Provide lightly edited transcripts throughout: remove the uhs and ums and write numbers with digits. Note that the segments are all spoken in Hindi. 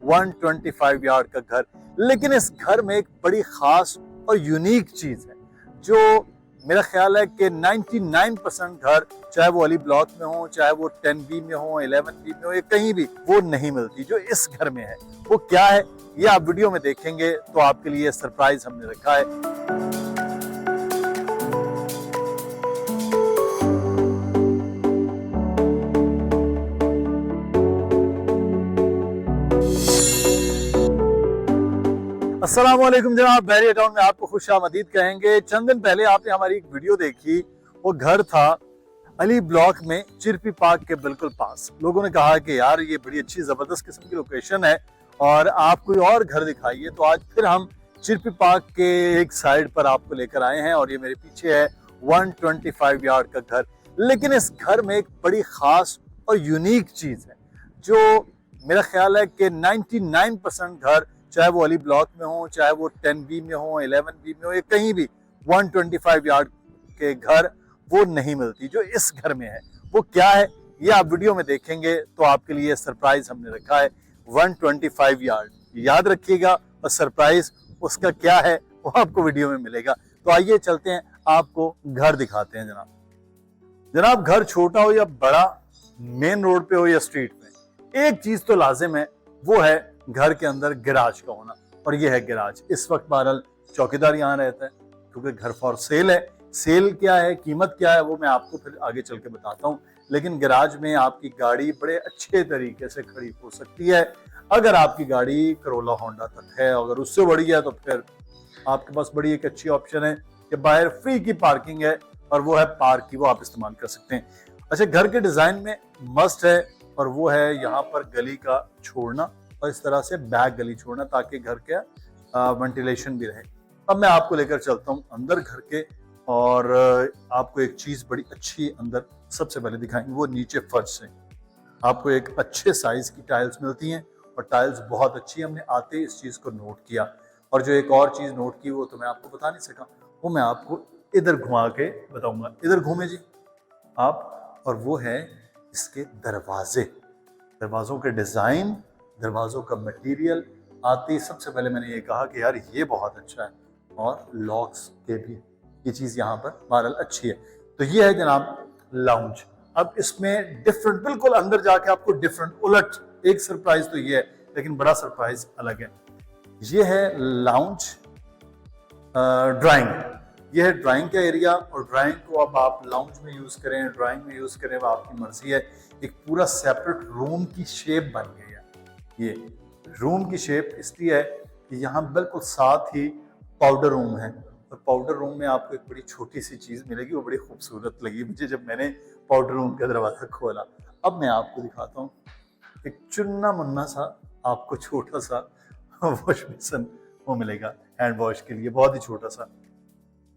125 यार्ड का घर। लेकिन इस घर में एक बड़ी खास और यूनिक चीज है जो मेरा ख्याल है कि 99% घर, चाहे वो अली ब्लॉक में हो, चाहे वो 10B में हो, 11B में हो, या कहीं भी, वो नहीं मिलती जो इस घर में है। वो क्या है ये आप वीडियो में देखेंगे तो आपके लिए सरप्राइज हमने रखा है। अस्सलाम वालेकुम जनाब, बैरिया टाउन में आपको खुशामदीद कहेंगे। चंद दिन पहले आपने हमारी एक वीडियो देखी, वो घर था अली ब्लॉक में चिरपी पार्क के बिल्कुल पास। लोगों ने कहा कि यार ये बड़ी अच्छी जबरदस्त किस्म की लोकेशन है और आप कोई और घर दिखाइए। तो आज फिर हम चिरपी पार्क के एक साइड पर आपको लेकर आए हैं और ये मेरे पीछे है 125 यार्ड का घर। लेकिन इस घर में एक बड़ी खास और यूनिक चीज है जो मेरा ख्याल है कि 99% घर, चाहे वो अली ब्लॉक में हो, चाहे वो 10B में हो, 11B में हो, या कहीं भी, 125 यार्ड के घर वो नहीं मिलती जो इस घर में है। वो क्या है ये आप वीडियो में देखेंगे तो आपके लिए सरप्राइज हमने रखा है। 125 यार्ड याद रखिएगा, और सरप्राइज उसका क्या है वो आपको वीडियो में मिलेगा। तो आइए चलते हैं, आपको घर दिखाते हैं। जनाब घर छोटा हो या बड़ा, मेन रोड पे हो या स्ट्रीट में, एक चीज तो लाजिम है, वो है घर के अंदर गैराज का होना। और ये है गैराज। इस वक्त बहरहाल चौकीदार यहाँ रहता है क्योंकि घर फॉर सेल है। सेल क्या है, कीमत क्या है, वो मैं आपको फिर आगे चल के बताता हूँ। लेकिन गैराज में आपकी गाड़ी बड़े अच्छे तरीके से खड़ी हो सकती है। अगर आपकी गाड़ी करोला होंडा तक है, अगर उससे बड़ी है तो फिर आपके पास बड़ी एक अच्छी ऑप्शन है कि बाहर फ्री की पार्किंग है और वो है पार्क की, वो आप इस्तेमाल कर सकते हैं। अच्छा, घर के डिजाइन में मस्ट है और वो है यहाँ पर गली का छोड़ना और इस तरह से बैक गली छोड़ना ताकि घर का वेंटिलेशन भी रहे। अब मैं आपको लेकर चलता हूँ अंदर घर के और आपको एक चीज बड़ी अच्छी अंदर सबसे पहले दिखाएंगे, वो नीचे फर्श से आपको एक अच्छे साइज की टाइल्स मिलती हैं और टाइल्स बहुत अच्छी। हमने आते ही इस चीज को नोट किया और जो एक और चीज नोट की वो तो मैं आपको बता नहीं सका, वो मैं आपको इधर घुमा के बताऊंगा। इधर घूमे जी आप, और वो है इसके दरवाजे, दरवाजों के डिजाइन, दरवाजों का मटेरियल। आते ही सबसे पहले मैंने ये कहा कि यार ये बहुत अच्छा है, और लॉक्स के भी ये चीज यहाँ पर बहरहाल अच्छी है। तो ये है जनाब लाउंज। अब इसमें डिफरेंट, बिल्कुल अंदर जाके आपको डिफरेंट उलट एक सरप्राइज तो ये है, लेकिन बड़ा सरप्राइज अलग है। ये है लाउंज ड्राइंग, ये है ड्राइंग का एरिया। और ड्राइंग को अब आप लाउंज में यूज करें, ड्राइंग में यूज करें, वो आपकी मर्जी है। एक पूरा सेपरेट रूम की शेप बन गई है। ये रूम की शेप इसलिए है कि यहाँ बिल्कुल साथ ही पाउडर रूम है और पाउडर रूम में आपको एक बड़ी छोटी सी चीज मिलेगी, वो बड़ी खूबसूरत लगी मुझे जब मैंने पाउडर रूम का दरवाजा खोला। अब मैं आपको दिखाता हूँ एक चुन्ना मुन्ना सा आपको छोटा सा वॉश बेसिन वो मिलेगा हैंड वॉश के लिए, बहुत ही छोटा सा।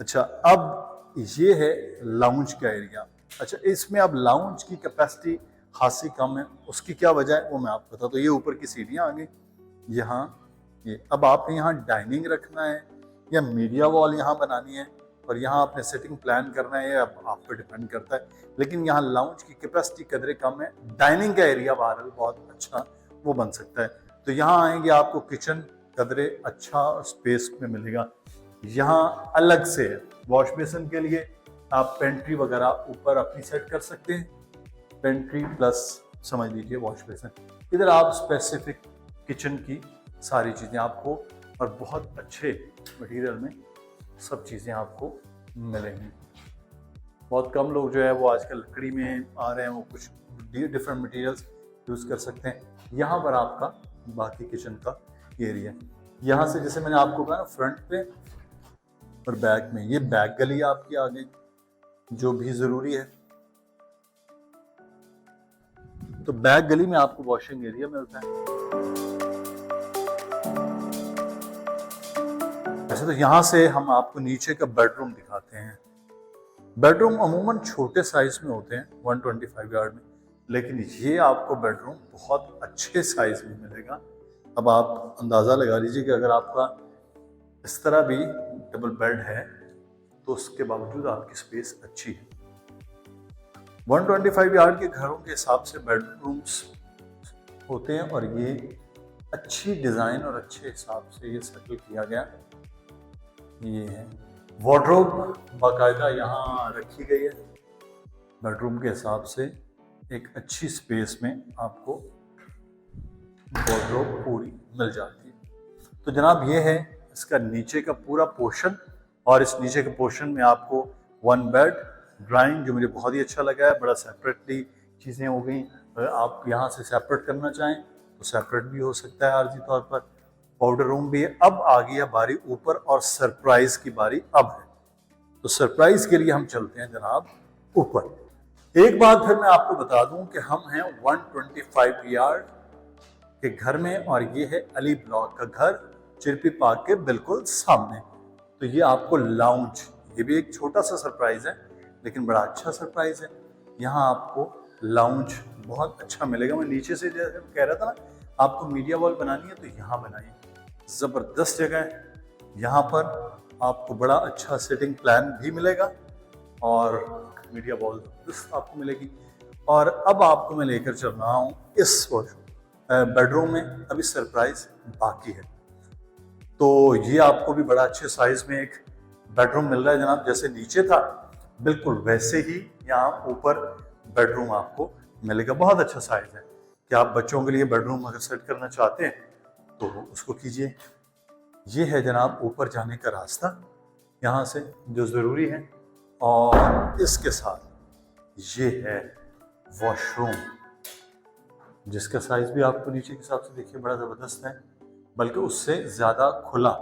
अच्छा, अब ये है लाउंज का एरिया। अच्छा, इसमें अब लाउंज की कैपेसिटी खासी कम है, उसकी क्या वजह है वो मैं आपको बताता हूँ। ये ऊपर की सीढ़ियाँ आ गई, यहाँ ये अब आपने यहाँ डाइनिंग रखना है या मीडिया वॉल यहाँ बनानी है और यहाँ आपने सेटिंग प्लान करना है, अब आप पे डिपेंड करता है। लेकिन यहाँ लाउंज की कैपेसिटी कदरे कम है, डाइनिंग का एरिया बहरहाल बहुत अच्छा वो बन सकता है। तो यहाँ आएंगे आपको किचन कदरे अच्छा स्पेस में मिलेगा। यहाँ अलग से वॉश बेसिन के लिए आप पेंट्री वगैरह ऊपर अपनी सेट कर सकते हैं, पेंट्री प्लस समझ लीजिए वॉश बेसिन। इधर आप स्पेसिफिक किचन की सारी चीज़ें आपको और बहुत अच्छे मटेरियल में सब चीज़ें आपको मिलेंगी। बहुत कम लोग जो है वो आजकल लकड़ी में आ रहे हैं, वो कुछ डिफरेंट मटेरियल्स यूज़ कर सकते हैं। यहाँ पर आपका बाकी किचन का एरिया, यहाँ से जैसे मैंने आपको कहा ना फ्रंट पे और बैक में, ये बैक गली आपकी आ गई जो भी ज़रूरी है। तो बैक गली में आपको वॉशिंग एरिया मिलता है। वैसे तो यहाँ से हम आपको नीचे का बेडरूम दिखाते हैं। बेडरूम अमूमन छोटे साइज में होते हैं 125 यार्ड में, लेकिन ये आपको बेडरूम बहुत अच्छे साइज में मिलेगा। अब आप अंदाज़ा लगा लीजिए कि अगर आपका इस तरह भी डबल बेड है तो उसके बावजूद आपकी स्पेस अच्छी है। 125 यार्ड के घरों के हिसाब से बेडरूम्स होते हैं और ये अच्छी डिजाइन और अच्छे हिसाब से ये सेटल किया गया। ये है वार्डरोब, बाकायदा यहाँ रखी गई है बेडरूम के हिसाब से। एक अच्छी स्पेस में आपको वार्डरोब पूरी मिल जाती है। तो जनाब ये है इसका नीचे का पूरा पोर्शन, और इस नीचे के पोर्शन में आपको वन बेड, ड्राइंग, जो मुझे बहुत ही अच्छा लगा है, बड़ा सेपरेटली चीज़ें हो गई। अगर आप यहाँ से सेपरेट करना चाहें तो सेपरेट भी हो सकता है आर्जी तौर पर। पाउडर रूम भी है। अब आ गया बारी ऊपर, और सरप्राइज की बारी अब है। तो सरप्राइज के लिए हम चलते हैं जनाब ऊपर। एक बात फिर मैं आपको बता दूं कि हम हैं 125 यार्ड के घर में, और ये है अली ब्लॉक का घर, चिरपी पार्क के बिल्कुल सामने। तो ये आपको लाउंज, ये भी एक छोटा सा सरप्राइज है लेकिन बड़ा अच्छा सरप्राइज है। यहाँ आपको लाउंज बहुत अच्छा मिलेगा। मैं नीचे से जैसे कह रहा था ना, आपको मीडिया वॉल बनानी है तो यहाँ बनाइए, ज़बरदस्त जगह है। यहाँ पर आपको बड़ा अच्छा सिटिंग प्लान भी मिलेगा और मीडिया वॉल आपको मिलेगी। और अब आपको मैं लेकर चल रहा हूँ इस बेडरूम में। अभी सरप्राइज बाकी है। तो ये आपको भी बड़ा अच्छे साइज में एक बेडरूम मिल रहा है जनाब। जैसे नीचे था बिल्कुल वैसे ही यहाँ ऊपर बेडरूम आपको मिलेगा। बहुत अच्छा साइज है कि आप बच्चों के लिए बेडरूम अगर सेट करना चाहते हैं तो उसको कीजिए। ये है जनाब ऊपर जाने का रास्ता यहाँ से, जो ज़रूरी है। और इसके साथ ये है वॉशरूम, जिसका साइज भी आपको नीचे के हिसाब से देखिए बड़ा ज़बरदस्त है, बल्कि उससे ज़्यादा खुला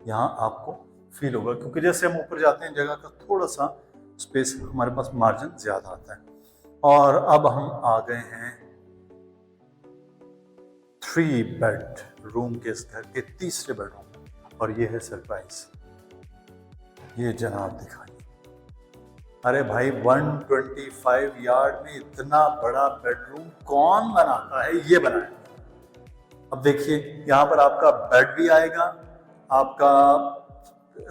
यहाँ आपको फील होगा, क्योंकि जैसे हम ऊपर जाते हैं जगह का थोड़ा सा स्पेस हमारे पास मार्जिन ज़्यादा आता है। और अब हम आ गए हैं 3 बेड रूम के इस घर के तीसरे बेडरूम, और ये है सरप्राइज। ये जनाब दिखाइए। अरे भाई 125 यार्ड में इतना बड़ा बेडरूम कौन बनाता है? ये बनाया। अब देखिए यहाँ पर आपका बेड भी आएगा, आपका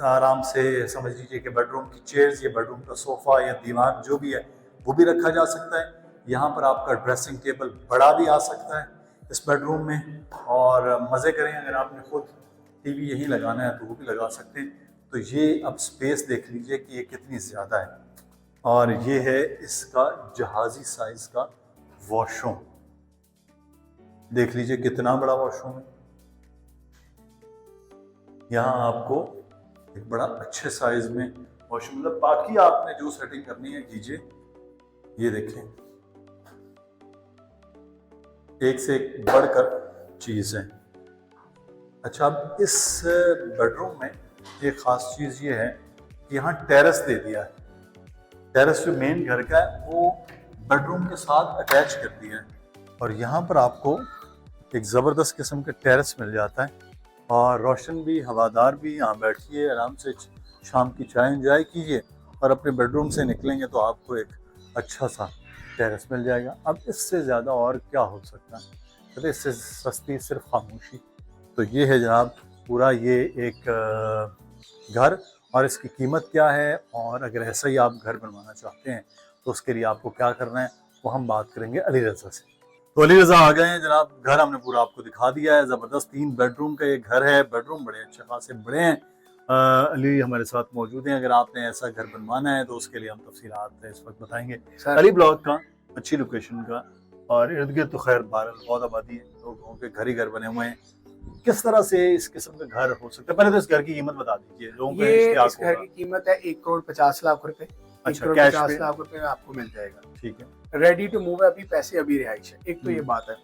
आराम से समझ लीजिए कि बेडरूम की चेयर्स, ये बेडरूम का सोफा या दीवान जो भी है वो भी रखा जा सकता है। यहाँ पर आपका ड्रेसिंग टेबल बड़ा भी आ सकता है इस बेडरूम में। और मज़े करें, अगर आपने खुद टीवी यहीं लगाना है तो वो भी लगा सकते हैं। तो ये अब स्पेस देख लीजिए कि ये कितनी ज़्यादा है। और ये है इसका जहाज़ी साइज का वॉशरूम, देख लीजिए कितना बड़ा वॉशरूम है। यहाँ आपको एक बड़ा अच्छे साइज में वॉशरूम, मतलब बाकी आपने जो सेटिंग करनी है कीजिए। ये देखें, एक से एक बढ़कर चीज़ है। अच्छा, अब इस बेडरूम में एक ख़ास चीज़ ये है कि यहाँ टेरेस दे दिया है। टेरेस जो मेन घर का है वो बेडरूम के साथ अटैच कर दिया है, और यहाँ पर आपको एक ज़बरदस्त किस्म का टेरेस मिल जाता है। और रोशन भी, हवादार भी। यहाँ बैठिए आराम से, शाम की चाय एंजॉय कीजिए, और अपने बेडरूम से निकलेंगे तो आपको एक अच्छा सा टेरेस मिल जाएगा। अब इससे ज़्यादा और क्या हो सकता है? तो इससे सस्ती सिर्फ खामोशी। तो ये है जनाब पूरा ये एक घर, और इसकी कीमत क्या है, और अगर ऐसा ही आप घर बनवाना चाहते हैं तो उसके लिए आपको क्या करना है वो हम बात करेंगे अली रज़ा से। तो अली रज़ा आ गए हैं जनाब। घर हमने पूरा आपको दिखा दिया है। ज़बरदस्त 3 बेडरूम का ये घर है। बेडरूम बड़े अच्छे खासे बड़े हैं। अली हमारे साथ मौजूद हैं। अगर आपने ऐसा घर बनवाना है तो उसके लिए हम तफसीलात इस वक्त बताएंगे। अली ब्लॉक का, अच्छी लोकेशन का, और इर्द गिर्द तो खैर बहुत आबादी है, लोगों के घर ही घर बने हुए हैं। किस तरह से इस किस्म का घर हो सकता है? पहले तो इस घर की कीमत बता दीजिए। ये इस घर की कीमत है 1,50,00,000 रुपए। अच्छा, 1,50,00,000 रुपए में आपको मिल जाएगा। ठीक है, रेडी टू मूव है, अभी पैसे अभी रिहाइश है। एक तो ये बात है।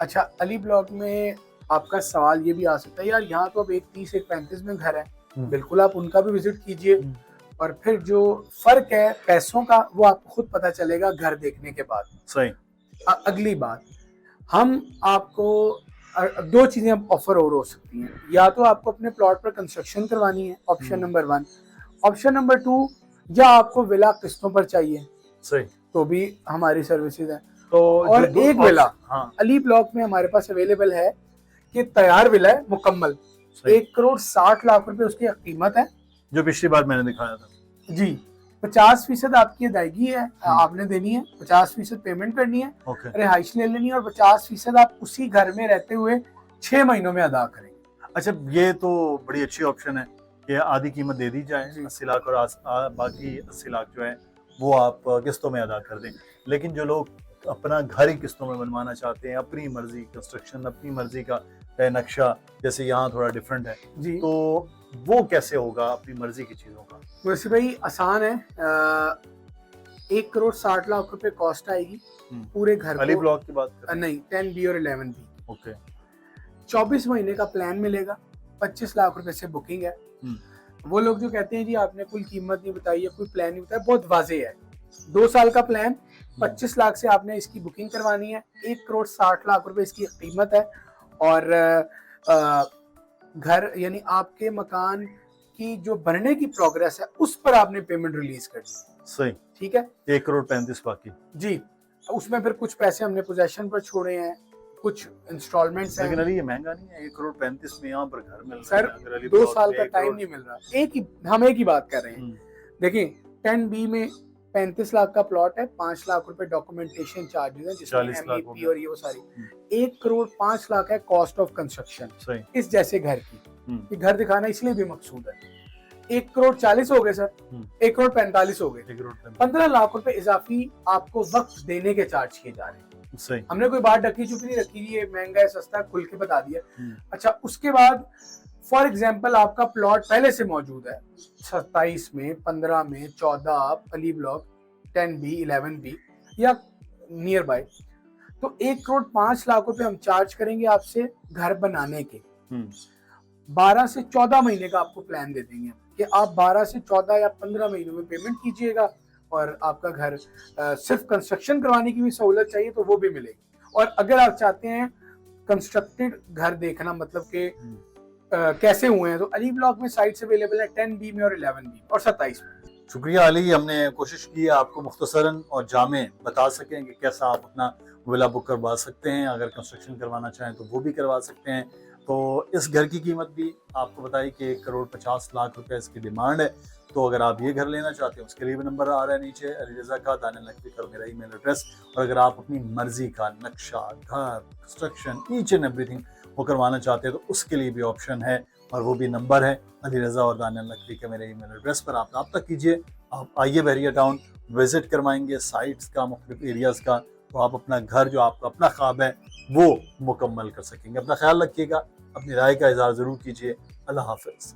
अच्छा, अली ब्लॉक में आपका सवाल ये भी आ सकता है, यार यहाँ तो अब 1,30 1,35 में घर है। बिल्कुल, आप उनका भी विजिट कीजिए, और फिर जो फर्क है पैसों का वो आपको खुद पता चलेगा घर देखने के बाद। सही। अगली बात, हम आपको 2 चीजें ऑफर और हो सकती हैं। या तो आपको अपने प्लॉट पर कंस्ट्रक्शन करवानी है, ऑप्शन नंबर 1। ऑप्शन नंबर 2, या आपको विला किस्तों पर चाहिए, सही, तो भी हमारी सर्विसेज है। तो और एक विला अली ब्लॉक में हमारे पास अवेलेबल है कि तैयार विला है मुकम्मल, 1,60,00,000 रुपए उसकी कीमत है, जो पिछली बार मैंने दिखाया था जी। 50% आपकी अदायगी है, आपने देनी है, 50% पेमेंट करनी है, रिहाइश ले लेनी है, और 50% आप उसी घर में रहते हुए 6 महीनों में अदा करेंगे। अच्छा, ये तो बड़ी अच्छी ऑप्शन है कि आधी कीमत दे दी जाए, जी। 80 लाख, और बाकी 80 लाख जो है वो आप किस्तों में अदा कर दें। लेकिन जो लोग अपना घर ही किस्तों में बनवाना चाहते हैं, अपनी मर्जी कंस्ट्रक्शन, अपनी मर्जी का नक्शा, जैसे यहाँ थोड़ा डिफरेंट है, जी, तो वो कैसे होगा अपनी मर्जी की चीजों का? वैसे भाई आसान है। 1 करोड़ 60 लाख रुपए कॉस्ट आएगी पूरे घर अली को। ब्लॉक की बात कर? नहीं, 10B और 11B। ओके। 24 महीने का प्लान मिलेगा, 25 लाख रुपए से बुकिंग है। वो लोग जो कहते हैं जी आपने कोई कीमत नहीं बताई है, कोई प्लान नहीं बताया, बहुत वाजे है। 2 साल का प्लान, 25 लाख से आपने इसकी बुकिंग करवानी है। 1 करोड़ 60 लाख रुपए इसकी कीमत है। और घर यानी आपके मकान की जो बनने की प्रोग्रेस है उस पर आपने पेमेंट रिलीज करनी है। सही। ठीक है, 1 करोड़ 35 बाकी। जी। उसमें फिर कुछ पैसे हमने पोजेशन पर छोड़े हैं, कुछ इंस्टॉलमेंट्स लेकिन हैं। अली ये महंगा नहीं है? 1 करोड़ 35 में यहाँ पर घर मिल रहा सर, है। अगर अली 2 ब्लॉक साल में का 1 टाइम करोड़- नहीं मिल रहा। हम एक ही बात कर रहे हैं। देखिए 10B में 35 लाख का प्लॉट है, 5 लाख रुपए डॉक्यूमेंटेशन चार्जेस हैं, जिसमें 40 लाख हो MEP गया। और ये वो सारी। 1 करोड़ 5 लाख है कॉस्ट ऑफ कंस्ट्रक्शन सही। इस जैसे घर की। ये घर दिखाना इसलिए भी मकसूद है। 1 करोड़ 40 हो गए सर, 1 करोड़ 45 हो गए। 1 करोड़ 15 लाख रुपए इजाफी आपको वक्त देने के चार्ज किए जा रहे हैं। सही। हमने कोई बात ढकी चुकी नहीं रखी, ये महंगा है सस्ता है, खुल के बता दिया। अच्छा, उसके बाद फॉर एग्जाम्पल आपका प्लॉट पहले से मौजूद है 27 में, 15 में, 14 अली ब्लॉक, 10B 11B या नियर बाय, तो 1 करोड़ 5 लाख रुपए हम चार्ज करेंगे आपसे घर बनाने के। 12 से 14 महीने का आपको प्लान दे देंगे कि आप 12 से 14 या 15 महीनों में पेमेंट कीजिएगा और आपका घर सिर्फ कंस्ट्रक्शन करवाने की भी सहूलत चाहिए तो वो भी मिलेगी। और अगर आप चाहते हैं कंस्ट्रक्टेड घर देखना, मतलब कि कैसे हुए हैं, तो अली ब्लॉक में साइट्स अवेलेबल है 10B में और 11B और 27 में। शुक्रिया अली, हमने कोशिश की है आपको मुख्तसरन और जामे बता सकें कि कैसा आप अपना विला बुक करवा सकते हैं। अगर कंस्ट्रक्शन करवाना चाहें तो वो भी करवा सकते हैं। तो इस घर की कीमत भी आपको बताई कि 1 करोड़ 50 लाख रुपए इसकी डिमांड है। तो अगर आप ये घर लेना चाहते हैं उसके लिए भी नंबर आ रहा है नीचे, अली रज़ा का, दानियल नकवी का मेरा ईमेल एड्रेस। और अगर आप अपनी मर्जी का नक्शा, घर, कंस्ट्रक्शन, ईच एंड एवरीथिंग वो करवाना चाहते हैं तो उसके लिए भी ऑप्शन है, और वो भी नंबर है अली रज़ा और दानियल नकवी का मेरे ईमेल एड्रेस पर आप रब्ता कीजिए। आप आइए बहरिया टाउन, विजिट करवाएंगे साइट्स का, मुख्तलिफ एरियाज़ का, तो आप अपना घर जो आपका अपना ख्वाब है वो मुकम्मल कर सकेंगे। अपना ख्याल रखिएगा, अपनी राय का इज़हार ज़रूर कीजिए। अल्लाह हाफ़िज़।